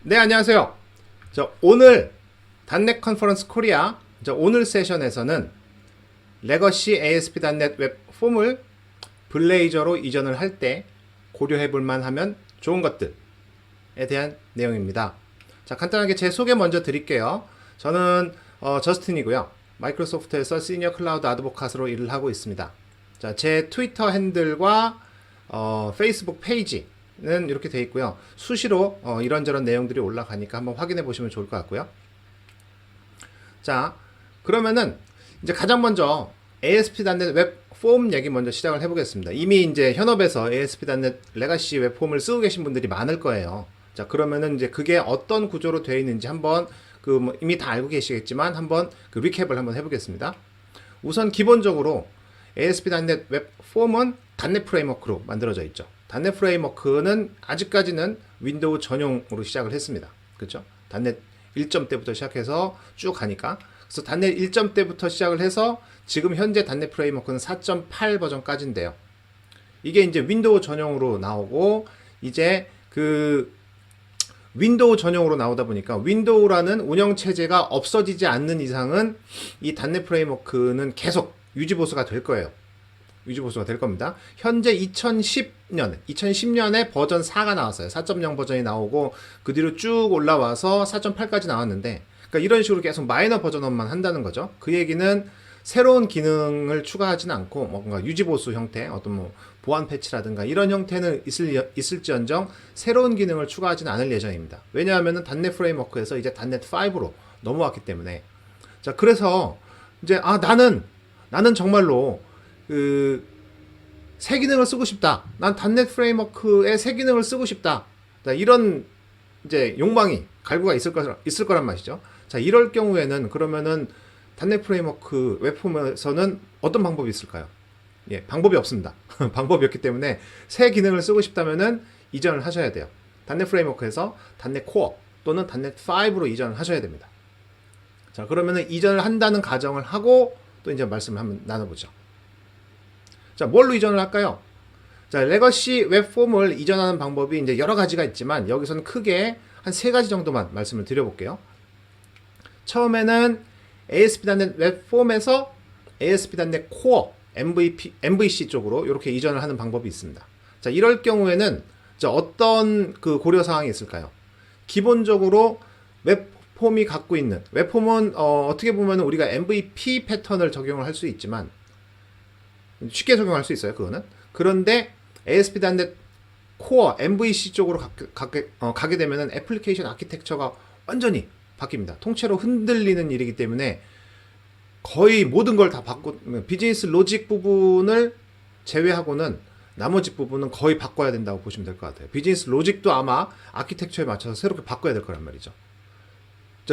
네, 안녕하세요. 오늘 단넷 컨퍼런스 코리아 오늘 세션에서는 레거시 ASP.NET 웹 폼을 블레이저로 이전을 할 때 고려해 볼 만하면 좋은 것들에 대한 내용입니다. 자, 간단하게 제 소개 먼저 드릴게요. 저는 저스틴이고요. 마이크로소프트에서 시니어 클라우드 아드보카스로 일을 하고 있습니다. 자, 제 트위터 핸들과 페이스북 페이지는 이렇게 되어 있고요. 수시로 이런저런 내용들이 올라가니까 한번 확인해 보시면 좋을 것 같고요. 자, 그러면은 이제 가장 먼저 ASP.NET 웹 폼 얘기 먼저 시작을 해보겠습니다. 이미 이제 현업에서 ASP.NET 레가시 웹 폼을 쓰고 계신 분들이 많을 거예요. 자, 그러면은 이제 그게 어떤 구조로 되어 있는지 한번 뭐 이미 다 알고 계시겠지만 한번 리캡을 한번 해보겠습니다. 우선 기본적으로 ASP.NET 웹 폼은 단넷 프레임워크로 만들어져 있죠. 단넷 프레임워크는 아직까지는 윈도우 전용으로 시작을 했습니다. 그렇죠? 단넷 1점 때부터 시작해서 쭉 가니까. 그래서 단넷 1점 때부터 시작을 해서 지금 현재 단넷 프레임워크는 4.8 버전까지인데요. 이게 이제 윈도우 전용으로 나오고 이제 윈도우 전용으로 나오다 보니까 윈도우라는 운영 체제가 없어지지 않는 이상은 이 단넷 프레임워크는 계속 유지보수가 될 거예요. 유지보수가 될 겁니다. 현재 2010년에 버전 4가 나왔어요. 4.0 버전이 나오고 그 뒤로 쭉 올라와서 4.8까지 나왔는데, 그러니까 이런 식으로 계속 마이너 버전업만 한다는 거죠. 그 얘기는 새로운 기능을 추가하지는 않고 뭔가 유지보수 형태, 어떤 뭐 보안 패치라든가 이런 형태는 있을지언정 새로운 기능을 추가하지는 않을 예정입니다. 왜냐하면 단넷 프레임워크에서 이제 단넷 5로 넘어왔기 때문에. 자, 그래서 이제 나는 정말로 새 기능을 쓰고 싶다. 난 단넷 프레임워크의 새 기능을 쓰고 싶다. 자, 이런 이제 욕망이 갈구가 있을 거란 말이죠. 자, 이럴 경우에는 그러면은 단넷 프레임워크 웹폼에서는 어떤 방법이 있을까요? 예, 방법이 없습니다. 방법이 없기 때문에 새 기능을 쓰고 싶다면은 이전을 하셔야 돼요. 단넷 프레임워크에서 단넷 코어 또는 단넷 5로 이전을 하셔야 됩니다. 자, 그러면은 이전을 한다는 가정을 하고 또 이제 말씀을 한번 나눠보죠. 자, 뭘로 이전을 할까요? 자, 레거시 웹폼을 이전하는 방법이 이제 여러 가지가 있지만 여기서는 크게 한 세 가지 정도만 말씀을 드려볼게요. 처음에는 ASP.NET 웹폼에서 ASP.NET 코어 MVC 쪽으로 이렇게 이전을 하는 방법이 있습니다. 자, 이럴 경우에는 어떤 고려 사항이 있을까요? 기본적으로 웹폼이 갖고 있는 웹폼은 어떻게 보면 우리가 MVP 패턴을 적용을 할 수 있지만 쉽게 적용할 수 있어요. 그거는. 그런데 ASP.NET 코어 MVC 쪽으로 가게 되면 애플리케이션 아키텍처가 완전히 바뀝니다. 통째로 흔들리는 일이기 때문에 거의 모든 걸 다 비즈니스 로직 부분을 제외하고는 나머지 부분은 거의 바꿔야 된다고 보시면 될 것 같아요. 비즈니스 로직도 아마 아키텍처에 맞춰서 새롭게 바꿔야 될 거란 말이죠.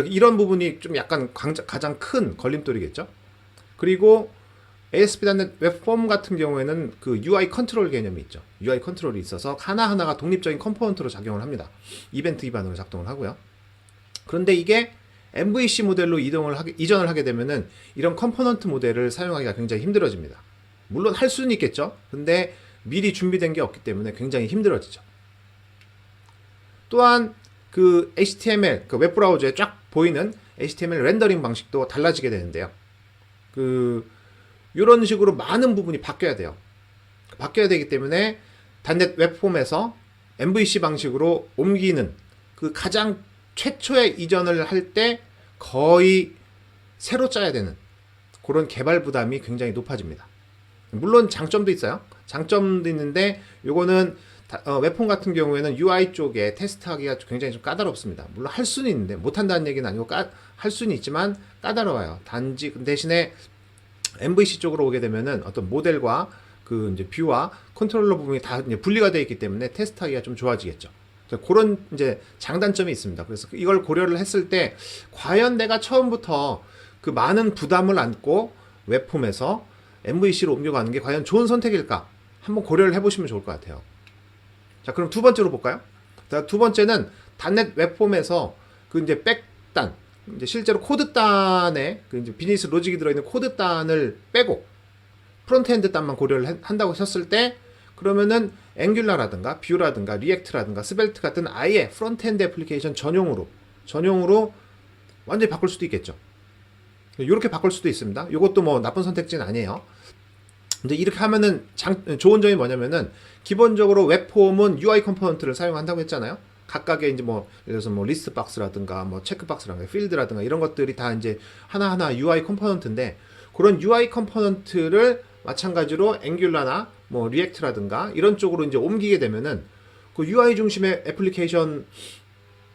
이런 부분이 좀 약간 가장 큰 걸림돌이겠죠. 그리고 ASP.NET 웹폼 같은 경우에는 UI 컨트롤 개념이 있죠. UI 컨트롤이 있어서 하나하나가 독립적인 컴포넌트로 작용을 합니다. 이벤트 기반으로 작동을 하고요. 그런데 이게 MVC 모델로 이전을 하게 되면은 이런 컴포넌트 모델을 사용하기가 굉장히 힘들어집니다. 물론 할 수는 있겠죠. 근데 미리 준비된 게 없기 때문에 굉장히 힘들어지죠. 또한 HTML, 웹브라우저에 쫙 보이는 HTML 렌더링 방식도 달라지게 되는데요. 이런 식으로 많은 부분이 바뀌어야 돼요. 바뀌어야 되기 때문에 단넷 웹폼에서 MVC 방식으로 옮기는 가장 최초의 이전을 할 때 거의 새로 짜야 되는 그런 개발 부담이 굉장히 높아집니다. 물론 장점도 있어요. 장점도 있는데 요거는 웹폼 같은 경우에는 UI 쪽에 테스트하기가 굉장히 좀 까다롭습니다. 물론 할 수는 있는데 못한다는 얘기는 아니고 할 수는 있지만 까다로워요. 단지 대신에 MVC 쪽으로 오게 되면은 어떤 모델과 이제 뷰와 컨트롤러 부분이 다 이제 분리가 되어 있기 때문에 테스트하기가 좀 좋아지겠죠. 그런 이제 장단점이 있습니다. 그래서 이걸 고려를 했을 때 과연 내가 처음부터 많은 부담을 안고 웹폼에서 MVC로 옮겨가는 게 과연 좋은 선택일까? 한번 고려를 해보시면 좋을 것 같아요. 자, 그럼 두 번째로 볼까요? 자, 두 번째는 단넷 웹폼에서 이제 백단, 이제 실제로 코드단에 이제 비즈니스 로직이 들어있는 코드단을 빼고 프론트엔드 단만 고려를 한다고 했을 때 그러면은 앵귤라라든가 뷰라든가 리액트라든가 스벨트 같은 아예 프론트엔드 애플리케이션 전용으로 완전히 바꿀 수도 있겠죠. 이렇게 바꿀 수도 있습니다. 이것도 뭐 나쁜 선택지는 아니에요. 이제 이렇게 하면은 좋은 점이 뭐냐면은 기본적으로 웹폼은 UI 컴포넌트를 사용한다고 했잖아요. 각각의 이제 뭐 예를 들어서 뭐 리스트 박스라든가 뭐 체크 박스라든가 필드라든가 이런 것들이 다 이제 하나하나 UI 컴포넌트인데 그런 UI 컴포넌트를 마찬가지로 앵귤라나 뭐 리액트라든가 이런 쪽으로 이제 옮기게 되면은 그 UI 중심의 애플리케이션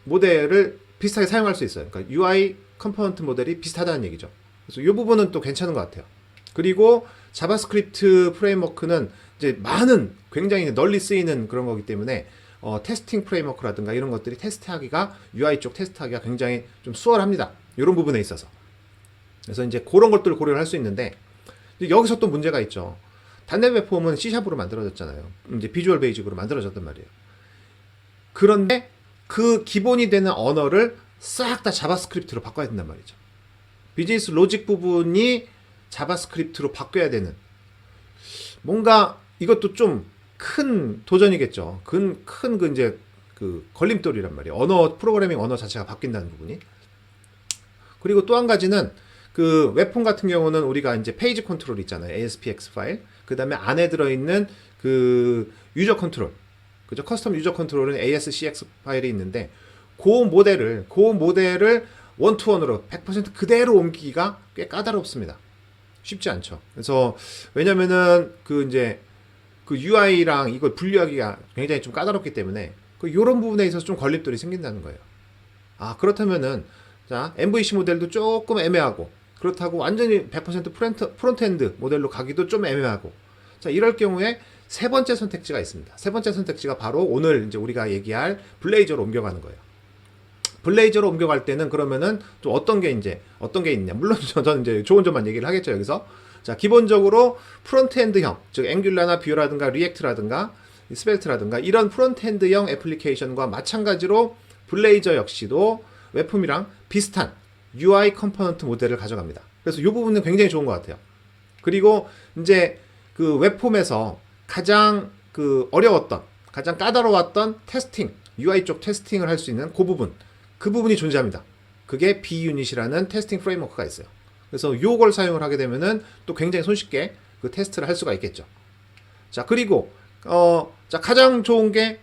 모델을 비슷하게 사용할 수 있어요. 그러니까 UI 컴포넌트 모델이 비슷하다는 얘기죠. 그래서 이 부분은 또 괜찮은 것 같아요. 그리고 자바스크립트 프레임워크는 이제 굉장히 널리 쓰이는 그런 거기 때문에 테스팅 프레임워크라든가 이런 것들이 테스트하기가 UI 쪽 테스트하기가 굉장히 좀 수월합니다. 이런 부분에 있어서. 그래서 이제 그런 것들을 고려를 할 수 있는데 여기서 또 문제가 있죠. 단넷 웹폼은 C샵으로 만들어졌잖아요. 이제 비주얼 베이직으로 만들어졌단 말이에요. 그런데 그 기본이 되는 언어를 싹 다 자바스크립트로 바꿔야 된단 말이죠. 비즈니스 로직 부분이 자바스크립트로 바뀌어야 되는 뭔가 이것도 좀 큰 도전이겠죠. 큰 이제 그 걸림돌이란 말이에요. 프로그래밍 언어 자체가 바뀐다는 부분이. 그리고 또 한 가지는 그 웹폼 같은 경우는 우리가 이제 페이지 컨트롤 있잖아요. ASPX 파일. 그 다음에 안에 들어있는 그 유저 컨트롤. 그죠? 커스텀 유저 컨트롤은 ASCX 파일이 있는데 그 모델을 원투원으로 100% 그대로 옮기기가 꽤 까다롭습니다. 쉽지 않죠. 그래서 왜냐면은 그 이제 그 UI랑 이걸 분리하기가 굉장히 좀 까다롭기 때문에 요런 부분에 있어서 좀 걸림돌이 생긴다는 거예요. 그렇다면은 자, MVC 모델도 조금 애매하고 그렇다고 완전히 100% 프론트엔드 모델로 가기도 좀 애매하고 자, 이럴 경우에 세 번째 선택지가 있습니다. 세 번째 선택지가 바로 오늘 이제 우리가 얘기할 블레이저로 옮겨가는 거예요. 블레이저로 옮겨갈 때는 그러면은 또 어떤 게 있냐. 물론 저는 이제 좋은 점만 얘기를 하겠죠, 여기서. 자, 기본적으로 프론트엔드형, 즉 앵귤라나 뷰라든가 리액트라든가 스벨트라든가 이런 프론트엔드형 애플리케이션과 마찬가지로 블레이저 역시도 웹폼이랑 비슷한 UI 컴포넌트 모델을 가져갑니다. 그래서 이 부분은 굉장히 좋은 것 같아요. 그리고 이제 그 웹폼에서 가장 그 어려웠던, 가장 까다로웠던 테스팅, UI 쪽 테스팅을 할 수 있는 그 부분이 존재합니다. 그게 B유닛이라는 테스팅 프레임워크가 있어요. 그래서 요걸 사용을 하게 되면은 또 굉장히 손쉽게 그 테스트를 할 수가 있겠죠. 자, 그리고 자, 가장 좋은 게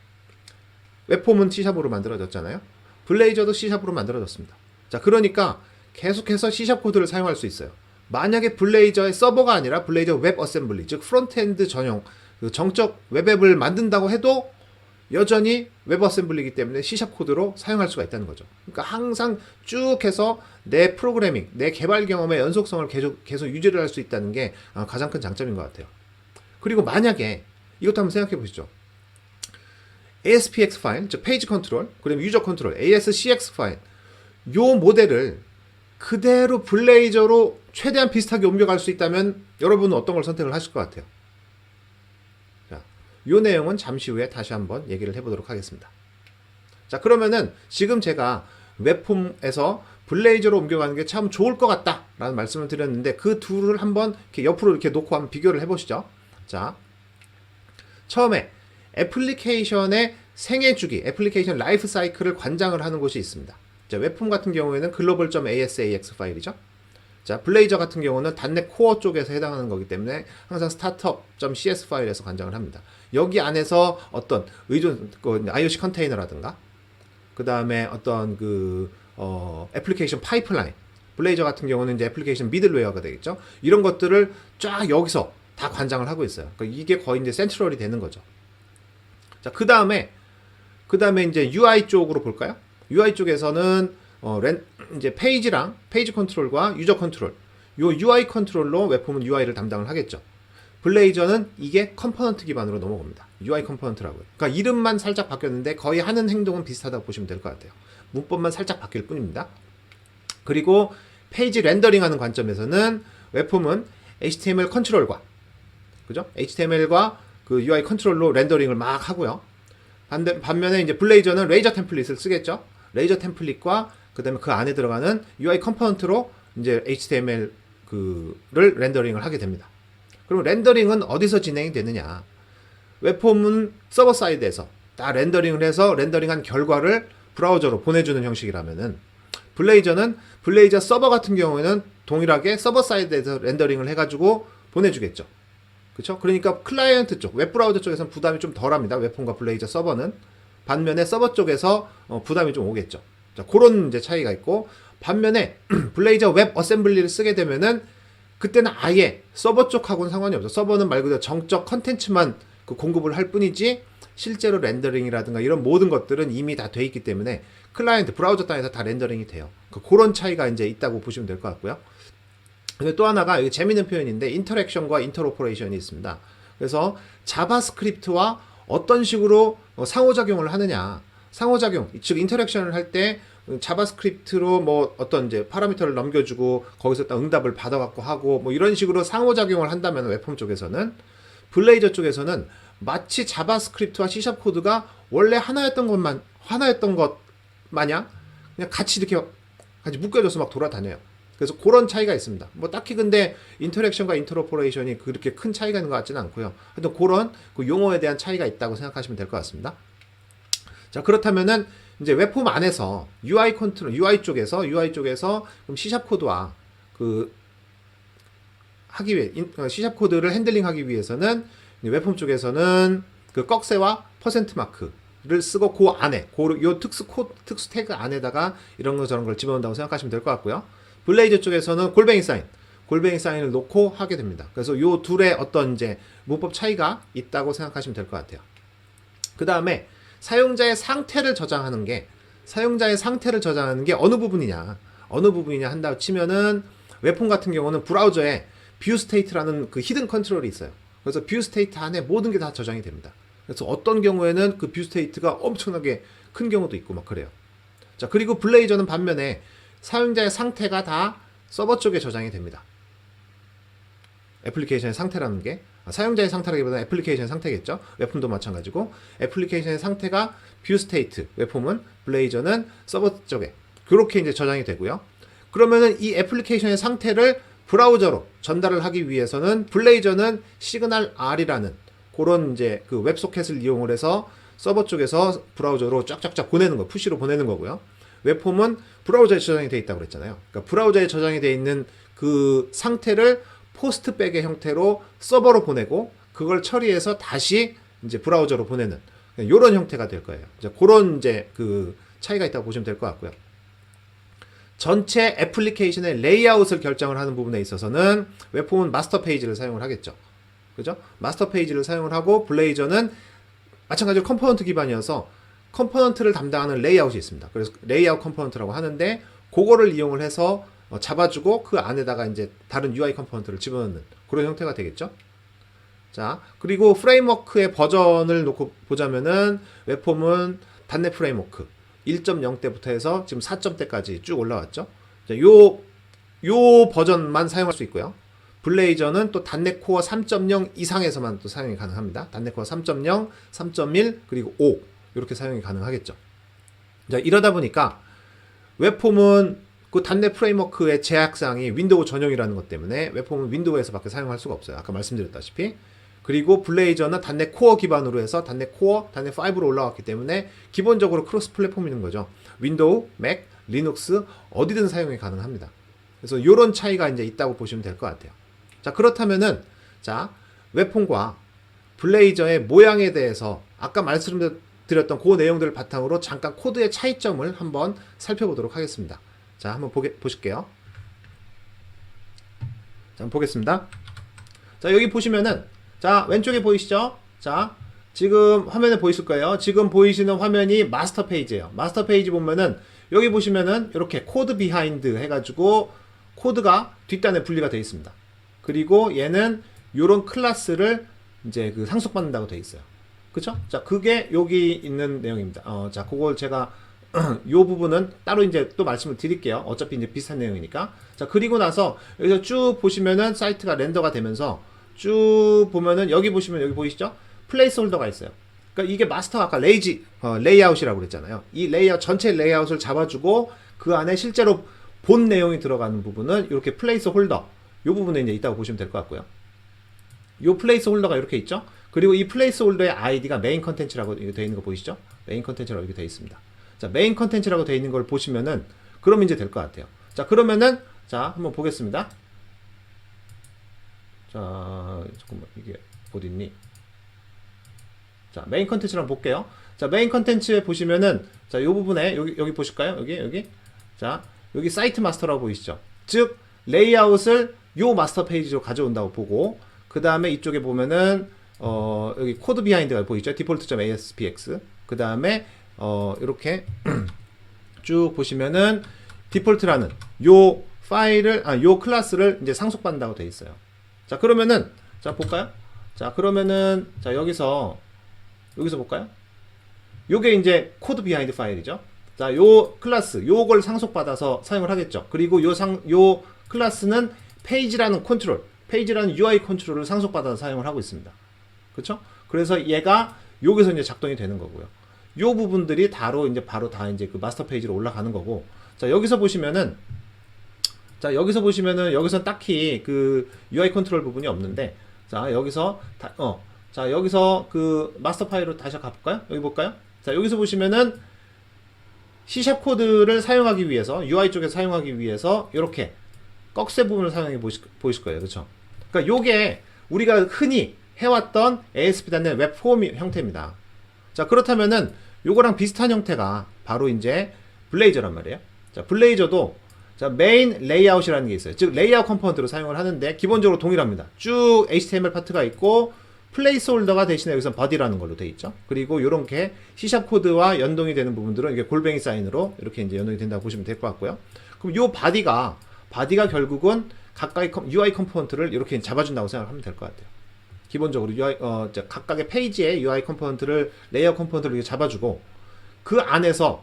웹폼은 C샵으로 만들어졌잖아요. 블레이저도 C샵으로 만들어졌습니다. 자, 그러니까 계속해서 C샵 코드를 사용할 수 있어요. 만약에 블레이저의 서버가 아니라 블레이저 웹 어셈블리, 즉 프론트엔드 전용 그 정적 웹앱을 만든다고 해도 여전히 웹 어셈블리이기 때문에 C샵 코드로 사용할 수가 있다는 거죠. 그러니까 항상 쭉 해서 내 프로그래밍, 내 개발 경험의 연속성을 계속 유지를 할 수 있다는 게 가장 큰 장점인 것 같아요. 그리고 만약에 이것도 한번 생각해 보시죠. ASPX 파일, 즉 페이지 컨트롤, 그리고 유저 컨트롤, ASCX 파일 요 모델을 그대로 블레이저로 최대한 비슷하게 옮겨갈 수 있다면 여러분은 어떤 걸 선택을 하실 것 같아요? 자, 요 내용은 잠시 후에 다시 한번 얘기를 해보도록 하겠습니다. 자, 그러면은 지금 제가 웹폼에서 블레이저로 옮겨가는 게 참 좋을 것 같다 라는 말씀을 드렸는데 그 둘을 한번 이렇게 옆으로 이렇게 놓고 한번 비교를 해보시죠. 자, 처음에 애플리케이션의 생애 주기, 애플리케이션 라이프 사이클을 관장을 하는 곳이 있습니다. 자, 웹폼 같은 경우에는 global.asax 파일이죠. 자, 블레이저 같은 경우는 단넷 코어 쪽에서 해당하는 거기 때문에 항상 startup.cs 파일에서 관장을 합니다. 여기 안에서 어떤 IOC 컨테이너라든가 그 다음에 어떤 애플리케이션 파이프라인, 블레이저 같은 경우는 이제 애플리케이션 미들웨어가 되겠죠. 이런 것들을 쫙 여기서 다 관장을 하고 있어요. 그러니까 이게 거의 이제 센트럴이 되는 거죠. 자, 그 다음에 이제 UI 쪽으로 볼까요? UI 쪽에서는 이제 페이지 컨트롤과 유저 컨트롤, 요 UI 컨트롤로 웹폼은 UI를 담당을 하겠죠. 블레이저는 이게 컴포넌트 기반으로 넘어갑니다. UI 컴포넌트라고요. 그러니까 이름만 살짝 바뀌었는데 거의 하는 행동은 비슷하다고 보시면 될 것 같아요. 문법만 살짝 바뀔 뿐입니다. 그리고 페이지 렌더링하는 관점에서는 웹폼은 HTML 컨트롤과 그죠? HTML과 그 UI 컨트롤로 렌더링을 막 하고요. 반면에 이제 블레이저는 레이저 템플릿을 쓰겠죠. 레이저 템플릿과 그다음에 그 안에 들어가는 UI 컴포넌트로 이제 HTML 를 렌더링을 하게 됩니다. 그럼 렌더링은 어디서 진행이 되느냐? 웹폼은 서버 사이드에서 딱 렌더링을 해서 렌더링한 결과를 브라우저로 보내주는 형식이라면은 블레이저는 블레이저 서버 같은 경우에는 동일하게 서버 사이드에서 렌더링을 해가지고 보내주겠죠. 그렇죠? 그러니까 클라이언트 쪽, 웹브라우저 쪽에서는 부담이 좀 덜합니다. 웹폼과 블레이저 서버는. 반면에 서버 쪽에서 부담이 좀 오겠죠. 자, 그런 이제 차이가 있고, 반면에 블레이저 웹 어셈블리를 쓰게 되면은 그때는 아예 서버 쪽하고는 상관이 없어. 서버는 말 그대로 정적 컨텐츠만 그 공급을 할 뿐이지 실제로 렌더링이라든가 이런 모든 것들은 이미 다 돼 있기 때문에 클라이언트 브라우저 단에서 다 렌더링이 돼요. 그런 차이가 이제 있다고 보시면 될 것 같고요. 근데 또 하나가 여기 재밌는 표현인데 인터랙션과 인터오퍼레이션이 있습니다. 그래서 자바스크립트와 어떤 식으로 상호작용을 하느냐, 상호작용, 즉 인터랙션을 할 때 자바스크립트로 뭐 어떤 이제 파라미터를 넘겨주고 거기서 또 응답을 받아갖고 하고 뭐 이런 식으로 상호작용을 한다면 웹폼 쪽에서는, 블레이저 쪽에서는 마치 자바스크립트와 C# 코드가 원래 하나였던 것 마냥 그냥 같이 이렇게 같이 묶여져서 막 돌아다녀요. 그래서 그런 차이가 있습니다. 뭐 딱히 근데 인터랙션과 인터오퍼레이션이 그렇게 큰 차이가 있는 것 같지는 않고요. 하여튼 그런 그 용어에 대한 차이가 있다고 생각하시면 될 것 같습니다. 자, 그렇다면은 이제 웹폼 안에서 UI 컨트롤, UI 쪽에서 그럼 C# 코드와 그 하기 위해 C# 코드를 핸들링하기 위해서는 웹폼 쪽에서는 그 꺽쇠와 퍼센트 마크를 쓰고 그 안에 요 특수 태그 안에다가 이런 거 저런 걸 집어넣는다고 생각하시면 될 것 같고요. 블레이저 쪽에서는 골뱅이 사인을 놓고 하게 됩니다. 그래서 요 둘의 어떤 이제 문법 차이가 있다고 생각하시면 될 것 같아요. 그 다음에 사용자의 상태를 저장하는 게 어느 부분이냐 한다 치면은 웹폼 같은 경우는 브라우저에 뷰 스테이트라는 그 히든 컨트롤이 있어요. 그래서 뷰 스테이트 안에 모든 게 다 저장이 됩니다. 그래서 어떤 경우에는 그 뷰 스테이트가 엄청나게 큰 경우도 있고 막 그래요. 자, 그리고 블레이저는 반면에 사용자의 상태가 다 서버 쪽에 저장이 됩니다. 애플리케이션의 상태라는 게 사용자의 상태라기보다는 애플리케이션의 상태겠죠. 웹폼도 마찬가지고 애플리케이션의 상태가 뷰 스테이트, 웹폼은 블레이저는 서버 쪽에 그렇게 이제 저장이 되고요. 그러면은 이 애플리케이션의 상태를 브라우저로 전달을 하기 위해서는 블레이저는 시그널 R이라는 그런 이제 그 웹소켓을 이용을 해서 서버 쪽에서 브라우저로 쫙쫙쫙 보내는 거, 푸시로 보내는 거고요. 웹폼은 브라우저에 저장이 되어 있다고 그랬잖아요. 그러니까 브라우저에 저장이 되어 있는 그 상태를 포스트백의 형태로 서버로 보내고 그걸 처리해서 다시 이제 브라우저로 보내는 이런 형태가 될 거예요. 이제 그런 이제 그 차이가 있다고 보시면 될 것 같고요. 전체 애플리케이션의 레이아웃을 결정을 하는 부분에 있어서는 웹폼은 마스터 페이지를 사용을 하겠죠. 그죠? 마스터 페이지를 사용을 하고 블레이저는 마찬가지로 컴포넌트 기반이어서 컴포넌트를 담당하는 레이아웃이 있습니다. 그래서 레이아웃 컴포넌트라고 하는데 그거를 이용을 해서 잡아주고 그 안에다가 이제 다른 UI 컴포넌트를 집어넣는 그런 형태가 되겠죠. 자, 그리고 프레임워크의 버전을 놓고 보자면은 웹폼은 .NET 프레임워크 1.0때부터 해서 지금 4.0때까지 쭉 올라왔죠. 자, 요 버전만 사용할 수 있고요. 블레이저는 또 .NET 코어 3.0 이상에서만 또 사용이 가능합니다. .NET 코어 3.0, 3.1 그리고 5 이렇게 사용이 가능하겠죠. 자, 이러다 보니까 웹폼은 그 .NET 프레임워크의 제약사항이 윈도우 전용이라는 것 때문에 웹폼은 윈도우에서밖에 사용할 수가 없어요. 아까 말씀드렸다시피. 그리고 블레이저는 .NET 코어 기반으로 해서 .NET 코어, .NET 5로 올라왔기 때문에 기본적으로 크로스 플랫폼인 거죠. 윈도우, 맥, 리눅스 어디든 사용이 가능합니다. 그래서 이런 차이가 이제 있다고 보시면 될 것 같아요. 자, 그렇다면은 자, 웹폼과 블레이저의 모양에 대해서 아까 말씀드렸던 그 내용들을 바탕으로 잠깐 코드의 차이점을 한번 살펴보도록 하겠습니다. 자, 한번 보실게요. 자, 한번 보겠습니다. 자, 여기 보시면은 자, 왼쪽에 보이시죠? 자, 지금 화면에 보이실 거예요. 지금 보이시는 화면이 마스터 페이지예요. 마스터 페이지 보면은 여기 보시면은 이렇게 코드 비하인드 해가지고 코드가 뒷단에 분리가 되어 있습니다. 그리고 얘는 요런 클래스를 이제 그 상속받는다고 되어 있어요. 그쵸? 자, 그게 여기 있는 내용입니다. 자, 그걸 제가 요 부분은 따로 이제 또 말씀을 드릴게요. 어차피 이제 비슷한 내용이니까. 자, 그리고 나서 여기서 쭉 보시면은 사이트가 렌더가 되면서 쭉 보면은 여기 보시면 여기 보이시죠? 플레이스 홀더가 있어요. 그러니까 이게 마스터가 아까 레이아웃이라고 그랬잖아요. 이 레이아웃 전체 레이아웃을 잡아주고 그 안에 실제로 본 내용이 들어가는 부분은 이렇게 플레이스 홀더 요 부분에 이제 있다고 보시면 될 것 같고요. 요 플레이스 홀더가 이렇게 있죠? 그리고 이 플레이스홀더의 아이디가 메인 컨텐츠라고 되어 있는 거 보이시죠? 메인 컨텐츠라고 이렇게 되어 있습니다. 자, 메인 컨텐츠라고 되어 있는 걸 보시면은 그럼 이제 될 것 같아요. 자, 그러면은 자, 한번 보겠습니다. 자, 잠깐만 이게 어디 있니? 자, 메인 컨텐츠를 한번 볼게요. 자, 메인 컨텐츠에 보시면은 자, 요 부분에 여기 보실까요? 여기. 자, 여기 사이트 마스터라고 보이시죠? 즉 레이아웃을 요 마스터 페이지로 가져온다고 보고 그다음에 이쪽에 보면은 여기 코드 비하인드가 보이죠? default.aspx. 그다음에 이렇게 쭉 보시면은 디폴트라는 요 파일을 요 클래스를 이제 상속받는다고 되어 있어요. 자, 그러면은 자, 볼까요? 자, 그러면은 자, 여기서 볼까요? 요게 이제 코드 비하인드 파일이죠. 자, 요 클래스 요걸 상속받아서 사용을 하겠죠. 그리고 요 클래스는 페이지라는 UI 컨트롤을 상속받아서 사용을 하고 있습니다. 그렇죠? 그래서 얘가 여기서 이제 작동이 되는 거고요. 요 부분들이 바로 다 이제 그 마스터 페이지로 올라가는 거고. 자, 여기서 보시면은 여기선 딱히 그 UI 컨트롤 부분이 없는데 자, 여기서 그 마스터 파일로 다시 가볼까요? 여기 볼까요? 자, 여기서 보시면은 C# 코드를 사용하기 위해서 UI 쪽에서 사용하기 위해서 이렇게 꺽쇠 부분을 사용해 보실 거예요. 그렇죠? 그러니까 요게 우리가 흔히 해왔던 ASP.NET 웹폼 형태입니다. 자, 그렇다면은 요거랑 비슷한 형태가 바로 이제 블레이저란 말이에요. 자, 블레이저도 자, 메인 레이아웃이라는 게 있어요. 즉 레이아웃 컴포넌트로 사용을 하는데 기본적으로 동일합니다. 쭉 HTML 파트가 있고 플레이스홀더가 대신에 여기서 body라는 걸로 되어 있죠. 그리고 이렇게 C# 코드와 연동이 되는 부분들은 이게 골뱅이 사인으로 이렇게 이제 연동이 된다고 보시면 될 것 같고요. 그럼 요 body가 결국은 각각의 UI 컴포넌트를 이렇게 잡아준다고 생각하면 될 것 같아요. 기본적으로 각각의 페이지의 UI 컴포넌트를 레이아웃 컴포넌트를 이렇게 잡아주고 그 안에서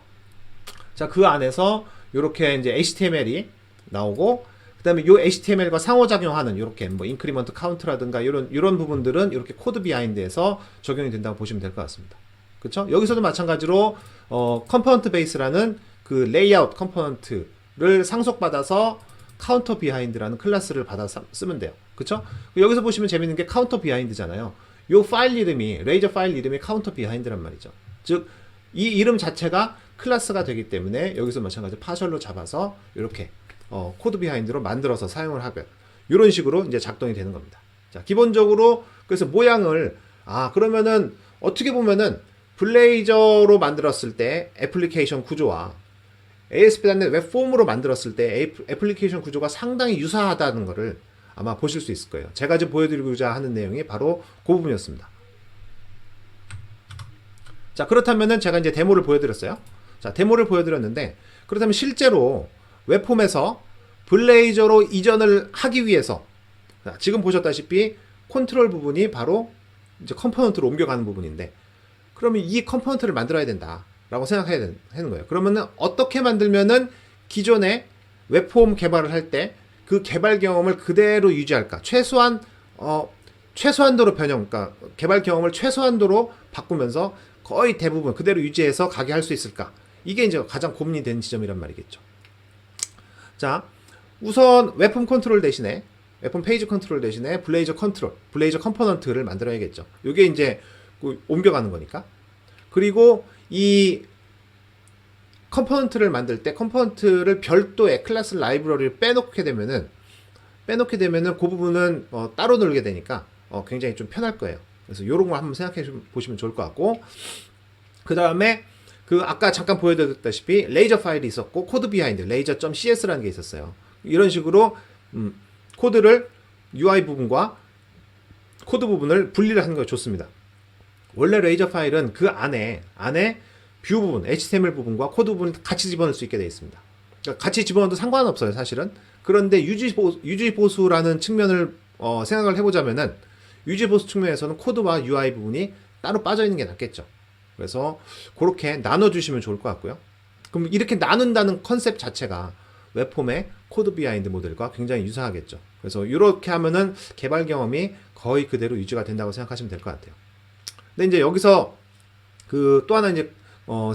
이렇게 이제 HTML이 나오고 그다음에 이 HTML과 상호작용하는 이렇게 뭐 인크리먼트 카운트라든가 이런 부분들은 이렇게 코드 비하인드에서 적용이 된다고 보시면 될 것 같습니다. 그렇죠? 여기서도 마찬가지로 컴포넌트 베이스라는 그 레이아웃 컴포넌트를 상속받아서 카운터 비하인드라는 클래스를 받아서 쓰면 돼요. 그렇죠? 여기서 보시면 재밌는 게 카운터 비하인드잖아요. 이 파일 이름이 레이저 파일 이름이 카운터 비하인드란 말이죠. 즉 이 이름 자체가 클래스가 되기 때문에 여기서 마찬가지로 파셜로 잡아서 이렇게 코드 비하인드로 만들어서 사용을 하고요. 이런 식으로 이제 작동이 되는 겁니다. 자, 기본적으로 그래서 모양을 그러면은 어떻게 보면은 블레이저로 만들었을 때 애플리케이션 구조와 ASP.NET 웹폼으로 만들었을 때 애플리케이션 구조가 상당히 유사하다는 것을 아마 보실 수 있을 거예요. 제가 지금 보여드리고자 하는 내용이 바로 그 부분이었습니다. 자, 그렇다면은 제가 이제 데모를 보여드렸어요. 자, 데모를 보여드렸는데 그렇다면 실제로 웹폼에서 블레이저로 이전을 하기 위해서 자, 지금 보셨다시피 컨트롤 부분이 바로 이제 컴포넌트로 옮겨가는 부분인데 그러면 이 컴포넌트를 만들어야 된다라고 생각해야 되는 거예요. 그러면은 어떻게 만들면은 기존에 웹폼 개발을 할 때 그 개발 경험을 그대로 유지할까? 최소한도로 그러니까 개발 경험을 최소한도로 바꾸면서 거의 대부분 그대로 유지해서 가게 할 수 있을까? 이게 이제 가장 고민이 되는 지점이란 말이겠죠. 자, 우선 웹폼 컨트롤 대신에 웹폼 페이지 컨트롤 대신에 블레이저 컴포넌트를 만들어야겠죠. 이게 이제 옮겨가는 거니까. 그리고 이 컴포넌트를 만들 때 컴포넌트를 별도의 클래스 라이브러리를 빼놓게 되면은 그 부분은 따로 놀게 되니까 굉장히 좀 편할 거예요. 그래서 이런 거 한번 생각해 보시면 좋을 것 같고 그 다음에 그 아까 잠깐 보여드렸다시피 레이저 파일이 있었고 코드 비하인드 레이저.cs라는 게 있었어요. 이런 식으로 코드를 UI 부분과 코드 부분을 분리를 하는 게 좋습니다. 원래 레이저 파일은 그 안에 뷰 부분, HTML 부분과 코드 부분을 같이 집어넣을 수 있게 되어 있습니다. 그러니까 같이 집어넣어도 상관은 없어요, 사실은. 그런데 유지보수라는 측면을 생각을 해보자면은 유지보수 측면에서는 코드와 UI 부분이 따로 빠져있는 게 낫겠죠. 그래서 그렇게 나눠주시면 좋을 것 같고요. 그럼 이렇게 나눈다는 컨셉 자체가 웹폼의 코드 비하인드 모델과 굉장히 유사하겠죠. 그래서 이렇게 하면은 개발 경험이 거의 그대로 유지가 된다고 생각하시면 될 것 같아요. 근데 이제 여기서 그 또 하나 이제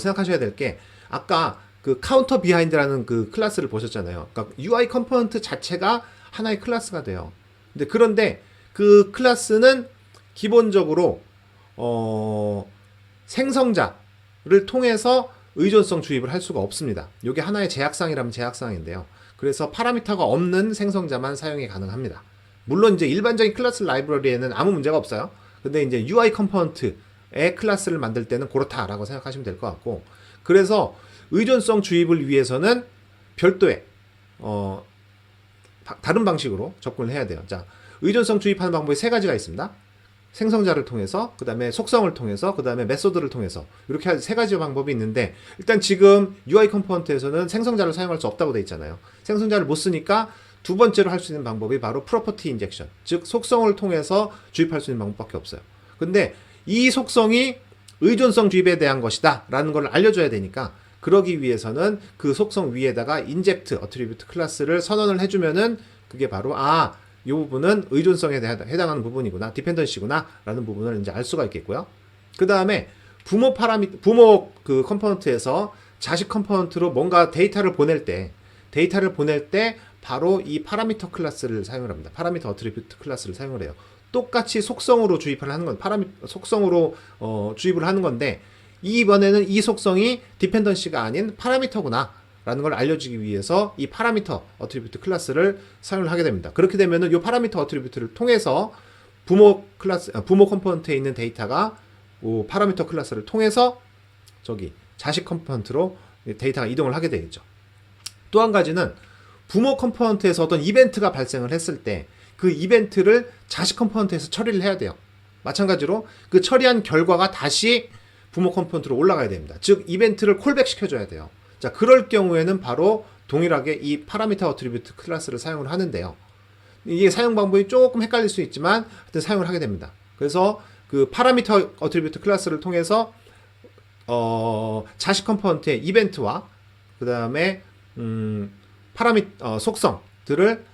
생각하셔야 될 게 아까 그 카운터 비하인드라는 그 클래스를 보셨잖아요. 그러니까 UI 컴포넌트 자체가 하나의 클래스가 돼요. 그런데 그 클래스는 기본적으로 생성자를 통해서 의존성 주입을 할 수가 없습니다. 이게 하나의 제약사항이라면 제약사항인데요. 그래서 파라미터가 없는 생성자만 사용이 가능합니다. 물론 이제 일반적인 클래스 라이브러리에는 아무 문제가 없어요. 근데 이제 UI 컴포넌트의 클래스를 만들 때는 그렇다라고 생각하시면 될 것 같고, 그래서 의존성 주입을 위해서는 별도의 다른 방식으로 접근을 해야 돼요. 자, 의존성 주입하는 방법이 세 가지가 있습니다. 생성자를 통해서, 그 다음에 속성을 통해서, 그 다음에 메소드를 통해서, 이렇게 세 가지 방법이 있는데, 일단 지금 UI 컴포넌트에서는 생성자를 사용할 수 없다고 돼 있잖아요. 생성자를 못 쓰니까 두 번째로 할 수 있는 방법이 바로 프로퍼티 인젝션, 즉 속성을 통해서 주입할 수 있는 방법밖에 없어요. 근데 이 속성이 의존성 주입에 대한 것이다 라는 걸 알려줘야 되니까, 그러기 위해서는 그 속성 위에다가 인젝트 어트리뷰트 클래스를 선언을 해주면은 그게 바로 이 부분은 의존성에 해당하는 부분이구나, 디펜던시구나 라는 부분을 이제 알 수가 있겠고요. 그 다음에 부모 그 컴포넌트에서 자식 컴포넌트로 뭔가 데이터를 보낼 때 바로 이 파라미터 클래스를 사용을 합니다. 파라미터 어트리뷰트 클래스를 사용을 해요. 똑같이 속성으로 주입을 하는 건 속성으로 주입을 하는 건데, 이번에는 이 속성이 디펜던시가 아닌 파라미터구나 라는 걸 알려주기 위해서 이 파라미터 어트리뷰트 클래스를 사용을 하게 됩니다. 그렇게 되면은 이 파라미터 어트리뷰트를 통해서 부모 컴포넌트에 있는 데이터가 파라미터 클래스를 통해서 저기 자식 컴포넌트로 데이터가 이동을 하게 되겠죠. 또 한 가지는 부모 컴포넌트에서 어떤 이벤트가 발생을 했을 때 그 이벤트를 자식 컴포넌트에서 처리를 해야 돼요. 마찬가지로 그 처리한 결과가 다시 부모 컴포넌트로 올라가야 됩니다. 즉 이벤트를 콜백 시켜줘야 돼요. 자, 그럴 경우에는 바로 동일하게 이 파라미터 어트리뷰트 클래스를 사용을 하는데요. 이게 사용 방법이 조금 헷갈릴 수 있지만 하여튼 사용을 하게 됩니다. 그래서 그 파라미터 어트리뷰트 클래스를 통해서 자식 컴포넌트의 이벤트와 그 다음에 속성들을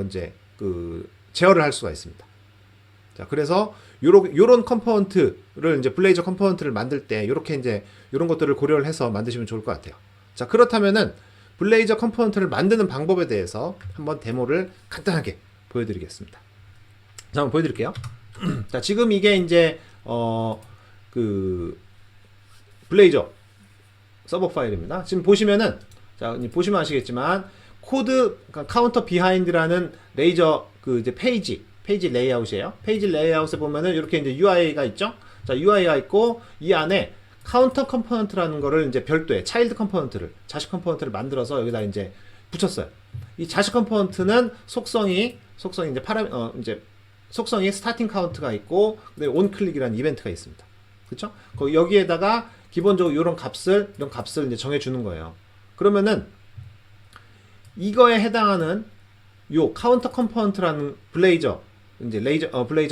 이제 제어를 할 수가 있습니다. 자, 그래서 요런 컴포넌트를 이제 블레이저 컴포넌트를 만들 때 요렇게 이제 요런 것들을 고려를 해서 만드시면 좋을 것 같아요. 자, 그렇다면은 블레이저 컴포넌트를 만드는 방법에 대해서 한번 데모를 간단하게 보여드리겠습니다. 자, 한번 보여드릴게요. 자, 지금 이게 이제 블레이저 서버 파일입니다. 지금 보시면은, 자, 보시면 아시겠지만 코드 카운터 비하인드라는 레이저 이제 페이지 레이아웃이에요. 페이지 레이아웃에 보면은 이렇게 이제 UI가 있죠. 자, UI가 있고 이 안에 카운터 컴포넌트라는 거를 이제 별도의 자식 컴포넌트를 만들어서 여기다 이제 붙였어요. 이 자식 컴포넌트는 속성이 이제 속성이 스타팅 카운트가 있고, 온 클릭이라는 이벤트가 있습니다. 그렇죠? 여기에다가 기본적으로 이런 값을 이제 정해주는 거예요. 그러면은 이거에 해당하는 요 카운터 컴포넌트라는 블레이저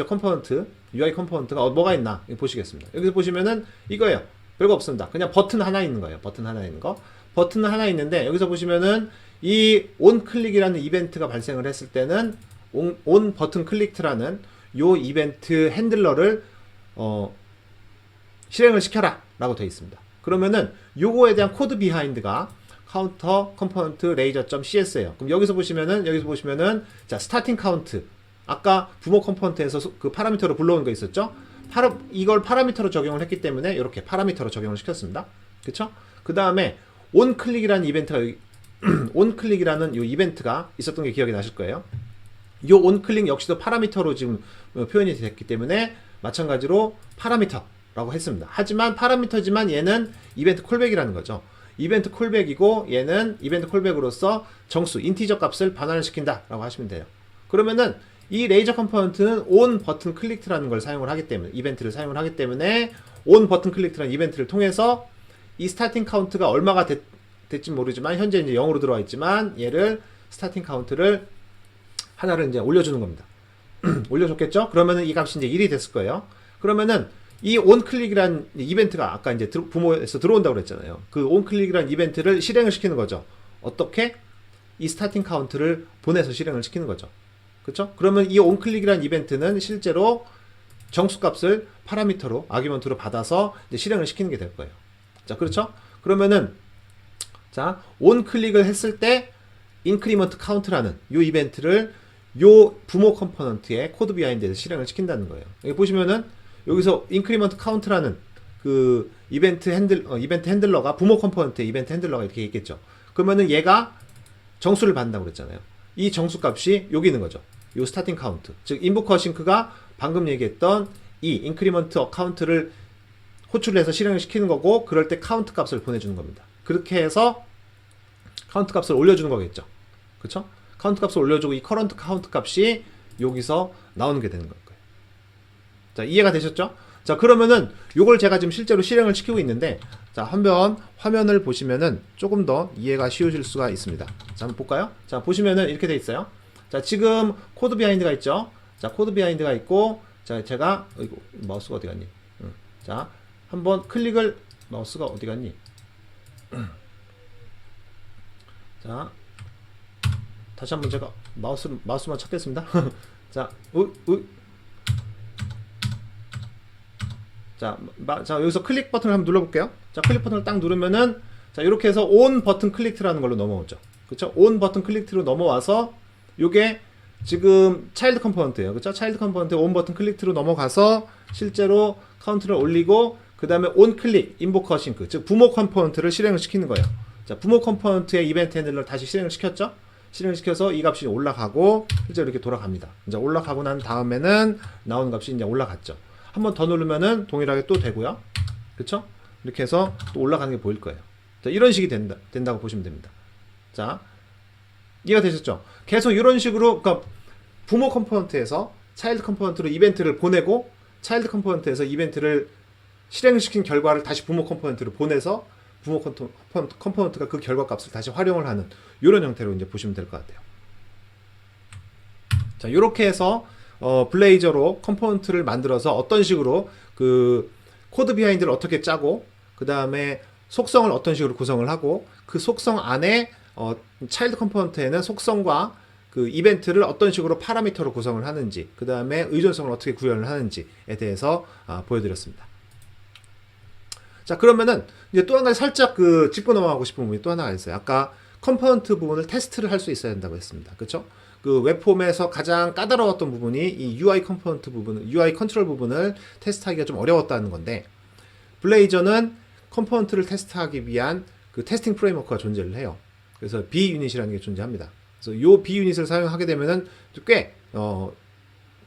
컴포넌트, UI 컴포넌트가 뭐가 있나 보시겠습니다. 여기서 보시면은 이거예요. 별거 없습니다. 그냥 버튼 하나 있는 거예요. 버튼 하나 있는데 여기서 보시면은 이 온 클릭이라는 이벤트가 발생을 했을 때는 온 버튼 클릭트라는 요 이벤트 핸들러를 실행을 시켜라 라고 되어 있습니다. 그러면은 요거에 대한 코드 비하인드가 카운터 컴포넌트 레이저.cs예요. 그럼 여기서 보시면은 자, 스타팅 카운트, 아까 부모 컴포넌트에서 그 파라미터로 불러온 거 있었죠? 이걸 파라미터로 적용을 했기 때문에 이렇게 파라미터로 적용을 시켰습니다. 그쵸? 그 다음에 온 클릭이라는 이벤트가 온 클릭이라는 이 이벤트가 있었던 게 기억이 나실 거예요. 이 온 클릭 역시도 파라미터로 지금 표현이 됐기 때문에 마찬가지로 파라미터라고 했습니다. 하지만 파라미터지만 얘는 이벤트 콜백이라는 거죠. 이벤트 콜백이고 얘는 이벤트 콜백으로서 정수, 인티저 값을 반환을 시킨다라고 하시면 돼요. 그러면은 이 레이저 컴포넌트는 온 버튼 클릭트라는 걸 사용을 하기 때문에, 이벤트를 사용을 하기 때문에 온 버튼 클릭트라는 이벤트를 통해서 이 스타팅 카운트가 얼마가 됐지 모르지만 현재 이제 0으로 들어와 있지만 얘를 스타팅 카운트를 하나를 이제 올려주는 겁니다. 올려줬겠죠? 그러면은 이 값이 이제 1이 됐을 거예요. 그러면은 이 온클릭이란 이벤트가 아까 이제 부모에서 들어온다고 그랬잖아요. 그 온클릭이란 이벤트를 실행을 시키는 거죠. 어떻게? 이 스타팅 카운트를 보내서 실행을 시키는 거죠. 그렇죠? 그러면 이 온클릭이란 이벤트는 실제로 정수값을 파라미터로, 아규먼트로 받아서 이제 실행을 시키는 게 될 거예요. 자, 그렇죠? 그러면은 자, 온클릭을 했을 때 인크리먼트 카운트라는 이 이벤트를 요 부모 컴포넌트의 코드 비하인드에서 실행을 시킨다는 거예요. 여기 보시면은 여기서 인크리먼트 카운트라는 그 이벤트 핸들러가 부모 컴포넌트의 이벤트 핸들러가 이렇게 있겠죠. 그러면은 얘가 정수를 받는다고 그랬잖아요. 이 정수 값이 여기 있는 거죠. 요 스타팅 카운트. 즉 인보커 싱크가 방금 얘기했던 이 인크리먼트 카운트를 호출해서 실행을 시키는 거고, 그럴 때 카운트 값을 보내주는 겁니다. 그렇게 해서 카운트 값을 올려주는 거겠죠. 그쵸? 카운트 값을 올려주고 이 커런트 카운트 값이 여기서 나오는 게 되는 거예요. 자, 이해가 되셨죠? 자, 그러면은 요걸 제가 지금 실제로 실행을 시키고 있는데, 자, 한번 화면을 보시면은 조금 더 이해가 쉬우실 수가 있습니다. 자, 한번 볼까요? 자, 보시면은 이렇게 돼 있어요. 자, 지금 코드 비하인드가 있죠? 자, 코드 비하인드가 있고, 자, 제가, 이거 마우스가 어디 갔니? 자, 한번 클릭을, 마우스가 어디 갔니? 자, 다시 한번 제가 마우스만 찾겠습니다. 자, 자, 여기서 클릭 버튼을 한번 눌러볼게요. 자, 클릭 버튼을 딱 누르면은, 자, 이렇게 해서 온 버튼 클릭트라는 걸로 넘어오죠. 그쵸? 온 버튼 클릭트로 넘어와서, 요게 지금 차일드 컴포넌트예요. 그쵸? 차일드 컴포넌트 온 버튼 클릭트로 넘어가서, 실제로 카운트를 올리고, 그 다음에 온 클릭, 인보커 싱크, 즉, 부모 컴포넌트를 실행을 시키는 거예요. 자, 부모 컴포넌트의 이벤트 핸들러를 다시 실행을 시켰죠? 실행을 시켜서 이 값이 올라가고, 실제 이렇게 돌아갑니다. 이제 올라가고 난 다음에는 나오는 값이 이제 올라갔죠. 한 번 더 누르면은 동일하게 또 되고요. 그쵸? 이렇게 해서 또 올라가는 게 보일 거예요. 자, 이런 식이 된다고 보시면 됩니다. 자, 이해가 되셨죠? 계속 이런 식으로, 그러니까 부모 컴포넌트에서 차일드 컴포넌트로 이벤트를 보내고, 차일드 컴포넌트에서 이벤트를 실행시킨 결과를 다시 부모 컴포넌트로 보내서 부모 컴포넌트가 그 결과 값을 다시 활용을 하는 이런 형태로 이제 보시면 될 것 같아요. 자, 이렇게 해서 블레이저로 컴포넌트를 만들어서 어떤 식으로 그 코드 비하인드를 어떻게 짜고, 그 다음에 속성을 어떤 식으로 구성을 하고, 그 속성 안에 차일드 컴포넌트에는 속성과 그 이벤트를 어떤 식으로 파라미터로 구성을 하는지, 그 다음에 의존성을 어떻게 구현을 하는지에 대해서 보여드렸습니다. 자, 그러면은 이제 또 한 가지 살짝 그 짚고 넘어가고 싶은 부분이 또 하나가 있어요. 아까 컴포넌트 부분을 테스트를 할 수 있어야 된다고 했습니다. 그렇죠? 그 웹폼에서 가장 까다로웠던 부분이 이 UI 컴포넌트 부분, UI 컨트롤 부분을 테스트하기가 좀 어려웠다는 건데, 블레이저는 컴포넌트를 테스트하기 위한 그 테스팅 프레임워크가 존재를 해요. 그래서 B유닛이라는 게 존재합니다. 그래서 이 B유닛을 사용하게 되면은 꽤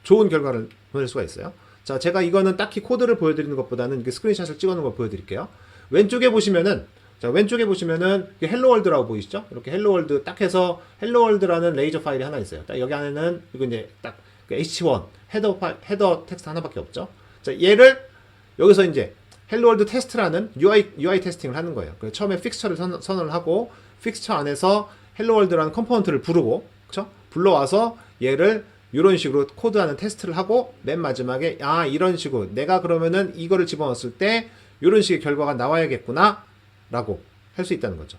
좋은 결과를 보낼 수가 있어요. 자, 제가 이거는 딱히 코드를 보여드리는 것보다는 스크린샷을 찍어놓은 걸 보여드릴게요. 왼쪽에 보시면은, 자, 왼쪽에 보시면은 헬로월드라고 보이시죠? 이렇게 헬로월드 딱 해서 헬로월드라는 레이저 파일이 하나 있어요. 딱 여기 안에는 이거 이제 딱 h1 헤더 텍스트 하나밖에 없죠. 자, 얘를 여기서 이제 헬로월드 테스트라는 UI 테스팅을 하는 거예요. 그래서 처음에 픽스처를 선언을 하고, 픽스처 안에서 헬로월드라는 컴포넌트를 부르고, 그쵸? 불러와서 얘를 이런 식으로 코드하는 테스트를 하고, 맨 마지막에 이런 식으로 내가 그러면은 이거를 집어넣었을 때 이런 식의 결과가 나와야겠구나 라고 할 수 있다는 거죠.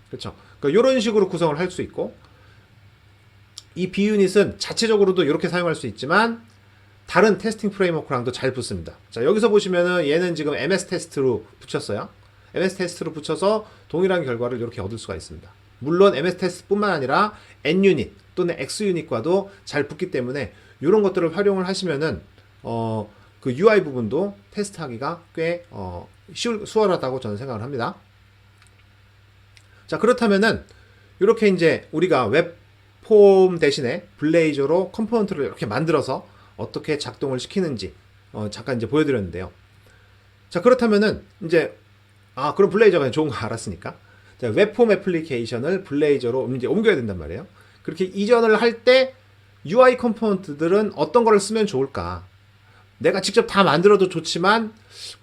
그렇죠? 그러니까 이런 식으로 구성을 할 수 있고, 이 B유닛은 자체적으로도 이렇게 사용할 수 있지만 다른 테스팅 프레임워크랑도 잘 붙습니다. 자, 여기서 보시면은 얘는 지금 MS 테스트로 붙였어요. MS 테스트로 붙여서 동일한 결과를 이렇게 얻을 수가 있습니다. 물론 MS 테스트뿐만 아니라 N유닛 또는 X유닛과도 잘 붙기 때문에 이런 것들을 활용을 하시면은 그 UI 부분도 테스트하기가 꽤 수월하다고 저는 생각을 합니다. 자, 그렇다면은 이렇게 이제 우리가 웹폼 대신에 블레이저로 컴포넌트를 이렇게 만들어서 어떻게 작동을 시키는지 잠깐 이제 보여드렸는데요. 자, 그렇다면은 이제 그럼 블레이저가 좋은 거 알았으니까, 자, 웹폼 애플리케이션을 블레이저로 이제 옮겨야 된단 말이에요. 그렇게 이전을 할 때 UI 컴포넌트들은 어떤 거를 쓰면 좋을까? 내가 직접 다 만들어도 좋지만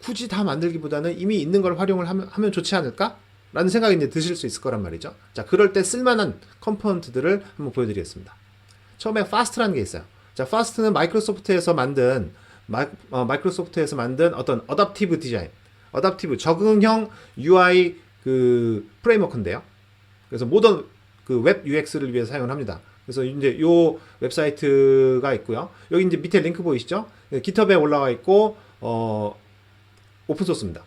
굳이 다 만들기보다는 이미 있는 걸 활용을 하면 좋지 않을까? 라는 생각이 이제 드실 수 있을 거란 말이죠. 자, 그럴 때 쓸만한 컴포넌트들을 한번 보여드리겠습니다. 처음에 fast라는 게 있어요. 자, fast는 마이크로소프트에서 만든 어떤 어댑티브 디자인, 어댑티브 적응형 UI 그 프레임워크인데요. 그래서 모던 그 웹 UX를 위해서 사용을 합니다. 그래서 이제 요 웹사이트가 있고요. 여기 이제 밑에 링크 보이시죠? GitHub에 올라와 있고 오픈 소스입니다.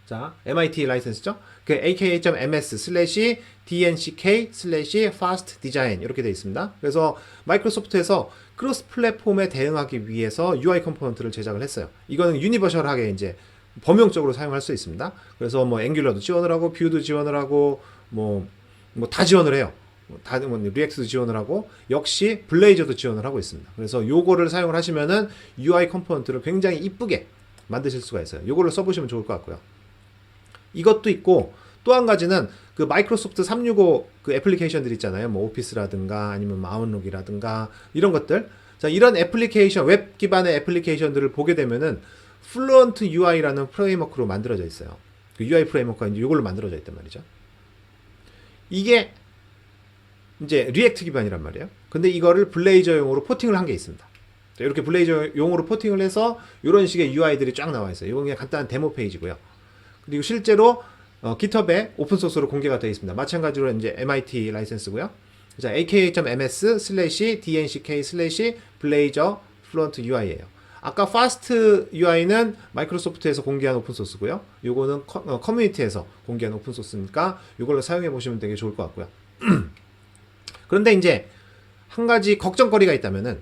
자, MIT 라이센스죠? 그 aka.ms/dnck/fast design 이렇게 되어 있습니다. 그래서 마이크로소프트에서 크로스 플랫폼에 대응하기 위해서 UI 컴포넌트를 제작을 했어요. 이거는 유니버셜하게 이제 범용적으로 사용할 수 있습니다. 그래서 뭐 앵귤러도 지원을 하고 뷰도 지원을 하고 뭐 다 지원을 해요. 뭐 리액트도 지원을 하고 역시 블레이저도 지원을 하고 있습니다. 그래서 요거를 사용을 하시면은 UI 컴포넌트를 굉장히 이쁘게 만드실 수가 있어요. 요거를 써보시면 좋을 것 같고요. 이것도 있고 또 한 가지는 그 마이크로소프트 365 그 애플리케이션들 있잖아요. 뭐 오피스라든가 아니면 아웃룩이라든가 이런 것들. 자, 이런 애플리케이션, 웹 기반의 애플리케이션들을 보게 되면은 플루언트 UI라는 프레임워크로 만들어져 있어요. 그 UI 프레임워크가 이제 이걸로 만들어져 있단 말이죠. 이게 이제 리액트 기반이란 말이에요. 근데 이거를 블레이저용으로 포팅을 한 게 있습니다. 자, 이렇게 블레이저용으로 포팅을 해서 이런 식의 UI들이 쫙 나와 있어요. 이건 그냥 간단한 데모 페이지고요. 그리고 실제로 GitHub에 오픈소스로 공개가 되어 있습니다. 마찬가지로 이제 MIT 라이센스고요. 자, aka.ms/dnck/blazor fluent UI예요. 아까 fast UI는 마이크로소프트에서 공개한 오픈소스고요. 요거는 커뮤니티에서 공개한 오픈소스니까 이걸로 사용해 보시면 되게 좋을 것 같고요. 그런데 이제 한 가지 걱정거리가 있다면은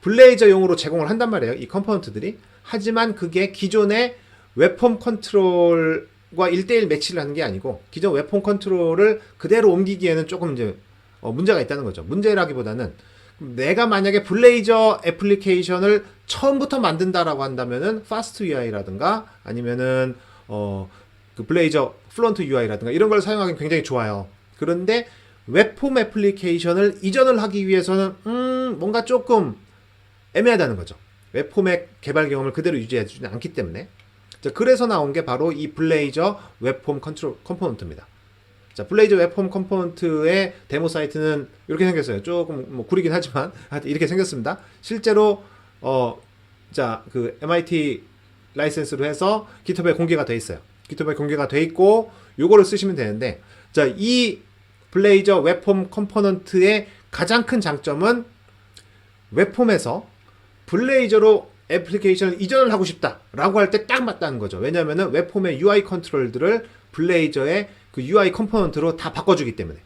블레이저용으로 제공을 한단 말이에요. 이 컴포넌트들이. 하지만 그게 기존의 웹폼 컨트롤과 1대1 매치를 하는 게 아니고 기존 웹폼 컨트롤을 그대로 옮기기에는 조금 이제 문제가 있다는 거죠. 문제라기보다는 내가 만약에 블레이저 애플리케이션을 처음부터 만든다라고 한다면은 fast UI라든가 아니면은 그 블레이저 플런트 UI라든가 이런 걸 사용하기 굉장히 좋아요. 그런데 웹폼 애플리케이션을 이전을 하기 위해서는 뭔가 조금 애매하다는 거죠. 웹폼의 개발 경험을 그대로 유지해주지 않기 때문에. 자, 그래서 나온 게 바로 이 블레이저 웹폼 컨트롤 컴포넌트입니다. 자, 블레이저 웹폼 컴포넌트의 데모 사이트는 이렇게 생겼어요. 조금 뭐 구리긴 하지만 하여튼 이렇게 생겼습니다. 실제로 자, 그 MIT 라이센스로 해서 GitHub에 공개가 돼 있어요. GitHub에 공개가 돼 있고 요거를 쓰시면 되는데, 자, 이 블레이저 웹폼 컴포넌트의 가장 큰 장점은 웹폼에서 블레이저로 애플리케이션을 이전을 하고 싶다라고 할 때 딱 맞다는 거죠. 왜냐하면 웹폼의 UI 컨트롤들을 블레이저의 그 UI 컴포넌트로 다 바꿔주기 때문에,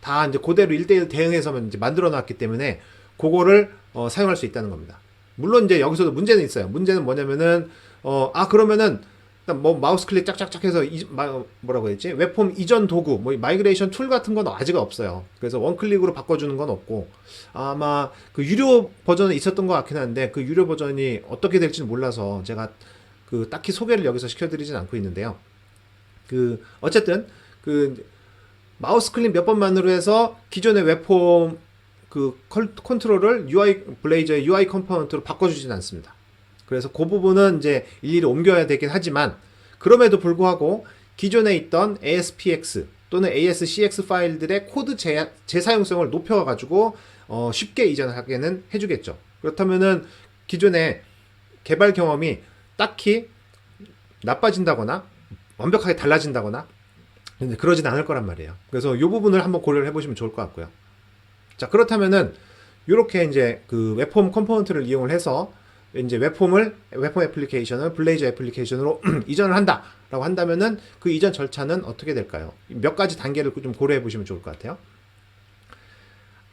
다 이제 그대로 1대1 대응해서만 이제 만들어 놨기 때문에 그거를 사용할 수 있다는 겁니다. 물론 이제 여기서도 문제는 있어요. 문제는 뭐냐면은 그러면은 뭐 마우스 클릭 짝짝짝 해서 뭐라고 했지? 웹폼 이전 도구, 뭐 마이그레이션 툴 같은 건 아직 없어요. 그래서 원클릭으로 바꿔주는 건 없고, 아마 그 유료 버전은 있었던 것 같긴 한데 그 유료 버전이 어떻게 될지는 몰라서 제가 그 딱히 소개를 여기서 시켜드리진 않고 있는데요. 그 어쨌든 그 마우스 클릭 몇 번만으로 해서 기존의 웹폼 그 컨트롤을 블레이저의 UI 컴포넌트로 바꿔주진 않습니다. 그래서 그 부분은 이제 일일이 옮겨야 되긴 하지만, 그럼에도 불구하고 기존에 있던 ASPX 또는 ASCX 파일들의 코드 재사용성을 높여가지고 쉽게 이전하게는 해주겠죠. 그렇다면은 기존의 개발 경험이 딱히 나빠진다거나 완벽하게 달라진다거나 그러진 않을 거란 말이에요. 그래서 이 부분을 한번 고려를 해보시면 좋을 것 같고요. 자, 그렇다면은 이렇게 이제 그 웹폼 컴포넌트를 이용을 해서 이제 웹폼 애플리케이션을 블레이저 애플리케이션으로 이전을 한다라고 한다면은 그 이전 절차는 어떻게 될까요? 몇 가지 단계를 좀 고려해 보시면 좋을 것 같아요.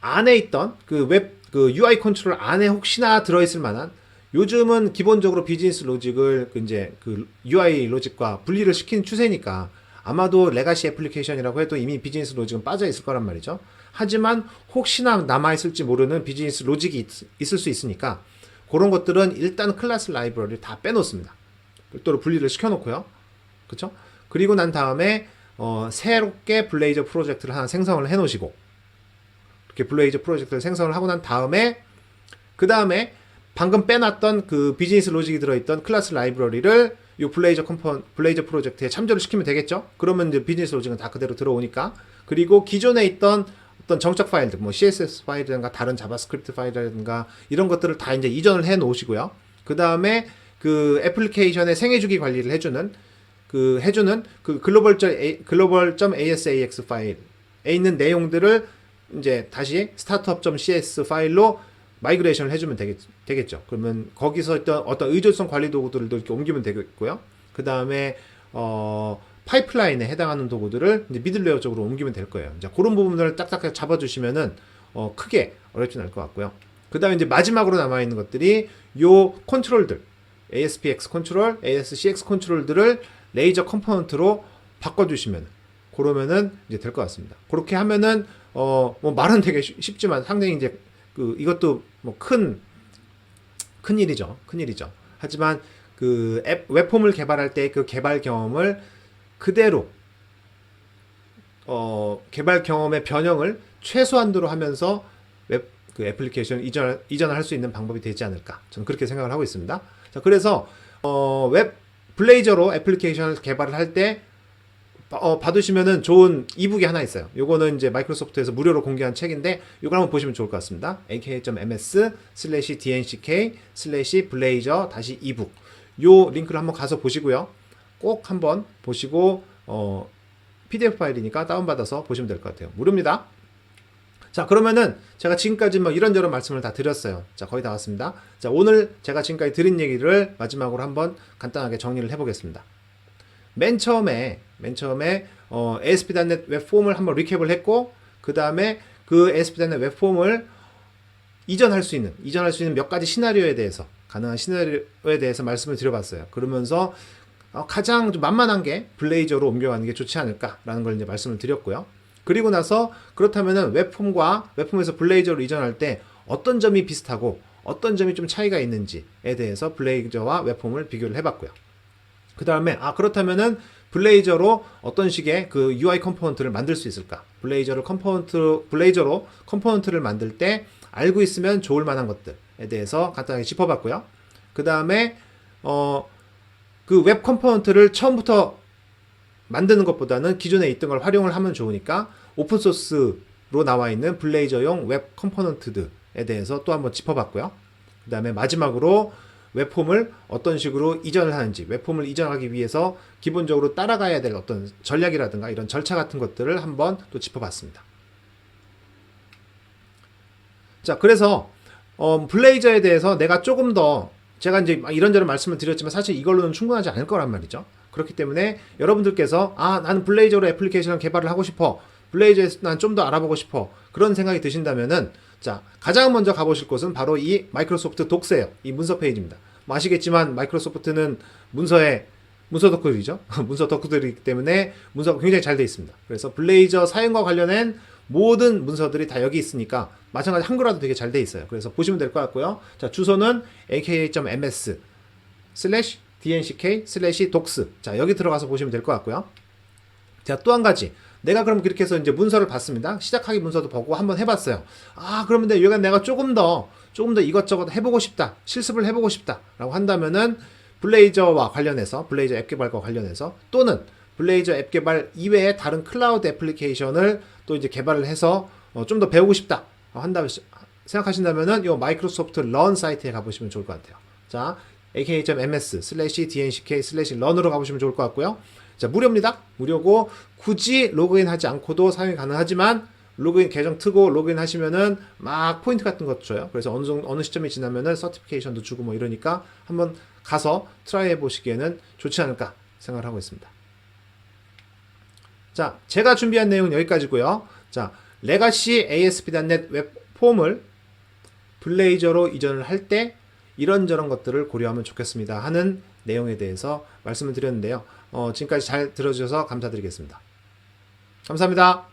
안에 있던 그 UI 컨트롤 안에 혹시나 들어있을 만한, 요즘은 기본적으로 비즈니스 로직을 이제 그 UI 로직과 분리를 시키는 추세니까 아마도 레가시 애플리케이션이라고 해도 이미 비즈니스 로직은 빠져 있을 거란 말이죠. 하지만 혹시나 남아있을지 모르는 비즈니스 로직이 있을 수 있으니까 그런 것들은 일단 클래스 라이브러리를 다 빼놓습니다. 별도로 분리를 시켜놓고요. 그쵸? 그리고 난 다음에 새롭게 블레이저 프로젝트를 하나 생성을 해놓으시고, 이렇게 블레이저 프로젝트를 생성을 하고 난 다음에 그 다음에 방금 빼놨던 그 비즈니스 로직이 들어있던 클래스 라이브러리를 이 블레이저 프로젝트에 참조를 시키면 되겠죠? 그러면 이제 비즈니스 로직은 다 그대로 들어오니까. 그리고 기존에 있던 어떤 정적 파일들, 뭐 CSS 파일이라든가 다른 자바스크립트 파일이라든가 이런 것들을 다 이제 이전을 해 놓으시고요. 그 다음에 그 애플리케이션의 생애주기 관리를 해주는 그 global.asax 파일에 있는 내용들을 이제 다시 startup.cs 파일로 마이그레이션을 해주면 되겠죠. 그러면 거기서 어떤 의존성 관리 도구들도 이렇게 옮기면 되겠고요. 그 다음에 파이프라인에 해당하는 도구들을 이제 미들웨어 쪽으로 옮기면 될 거예요. 이제 그런 부분을 딱딱 잡아주시면은 크게 어렵진 않을 것 같고요. 그 다음에 이제 마지막으로 남아있는 것들이 요 컨트롤들, ASPX 컨트롤, ASCX 컨트롤들을 레이저 컴포넌트로 바꿔주시면, 그러면은 이제 될 것 같습니다. 그렇게 하면은, 뭐 말은 되게 쉽지만 상당히 이제 이것도 뭐 큰 일이죠. 큰 일이죠. 하지만 그 웹폼을 개발할 때 그 개발 경험을 그대로, 개발 경험의 변형을 최소한도로 하면서 그 애플리케이션 이전할 수 있는 방법이 되지 않을까. 저는 그렇게 생각을 하고 있습니다. 자, 그래서, 웹 블레이저로 애플리케이션을 개발을 할 때, 받으시면은 좋은 이북이 하나 있어요. 요거는 이제 마이크로소프트에서 무료로 공개한 책인데, 요걸 한번 보시면 좋을 것 같습니다. aka.ms/dnck/blazor-ebook. 요 링크를 한번 가서 보시고요. 꼭 한번 보시고, PDF 파일이니까 다운받아서 보시면 될 것 같아요. 무료입니다. 자, 그러면은 제가 지금까지 뭐 이런저런 말씀을 다 드렸어요. 자, 거의 다 왔습니다. 자, 오늘 제가 지금까지 드린 얘기를 마지막으로 한번 간단하게 정리를 해보겠습니다. 맨 처음에 ASP.NET 웹폼을 한번 리캡을 했고, 그 다음에 그 ASP.NET 웹폼을 이전할 수 있는 몇 가지 시나리오에 대해서, 가능한 시나리오에 대해서 말씀을 드려봤어요. 그러면서 가장 좀 만만한 게 블레이저로 옮겨가는 게 좋지 않을까라는 걸 이제 말씀을 드렸고요. 그리고 나서 그렇다면은 웹폼에서 블레이저로 이전할 때 어떤 점이 비슷하고 어떤 점이 좀 차이가 있는지에 대해서 블레이저와 웹폼을 비교를 해봤고요. 그 다음에 그렇다면은 블레이저로 어떤 식의 그 UI 컴포넌트를 만들 수 있을까? 블레이저로 컴포넌트를 만들 때 알고 있으면 좋을 만한 것들에 대해서 간단하게 짚어봤고요. 그 다음에 그 웹 컴포넌트를 처음부터 만드는 것보다는 기존에 있던 걸 활용을 하면 좋으니까 오픈소스로 나와 있는 블레이저용 웹 컴포넌트들에 대해서 또 한번 짚어봤고요. 그 다음에 마지막으로 웹폼을 어떤 식으로 이전을 하는지, 웹폼을 이전하기 위해서 기본적으로 따라가야 될 어떤 전략이라든가 이런 절차 같은 것들을 한번 또 짚어봤습니다. 자, 그래서 블레이저에 대해서 내가 조금 더, 제가 이제 이런저런 말씀을 드렸지만 사실 이걸로는 충분하지 않을 거란 말이죠. 그렇기 때문에 여러분들께서 나는 블레이저로 애플리케이션을 개발을 하고 싶어, 블레이저에서 난 좀 더 알아보고 싶어, 그런 생각이 드신다면은, 자, 가장 먼저 가보실 곳은 바로 이 마이크로소프트 독스예요. 이 문서 페이지입니다. 뭐 아시겠지만 마이크로소프트는 문서 덕후들이죠. 문서 덕후들이기 때문에 문서가 굉장히 잘 되어 있습니다. 그래서 블레이저 사용과 관련된 모든 문서들이 다 여기 있으니까 마찬가지 한글화도 되게 잘 되어 있어요. 그래서 보시면 될 것 같고요. 자, 주소는 aka.ms/dnck/docs. 자, 여기 들어가서 보시면 될 것 같고요. 자, 또 한 가지. 내가 그럼 그렇게 해서 이제 문서를 봤습니다. 시작하기 문서도 보고 한번 해봤어요. 그러면 여기가 내가 조금 더 이것저것 해보고 싶다, 실습을 해보고 싶다 라고 한다면은 블레이저와 관련해서, 블레이저 앱 개발과 관련해서, 또는 블레이저 앱 개발 이외에 다른 클라우드 애플리케이션을 또 이제 개발을 해서 좀 더 배우고 싶다 생각하신다면은 이 마이크로소프트 런 사이트에 가보시면 좋을 것 같아요. 자, aka.ms/dnck/learn으로 가보시면 좋을 것 같고요. 자, 무료입니다. 무료고 굳이 로그인 하지 않고도 사용이 가능하지만 로그인 계정 트고 로그인 하시면은 막 포인트 같은 것도 줘요. 그래서 어느 시점이 지나면은 서티피케이션도 주고 뭐 이러니까 한번 가서 트라이 해보시기에는 좋지 않을까 생각을 하고 있습니다. 자, 제가 준비한 내용은 여기까지고요. 자, 레가시 ASP.NET 웹폼을 블레이저로 이전을 할 때 이런저런 것들을 고려하면 좋겠습니다 하는 내용에 대해서 말씀을 드렸는데요. 지금까지 잘 들어주셔서 감사드리겠습니다. 감사합니다.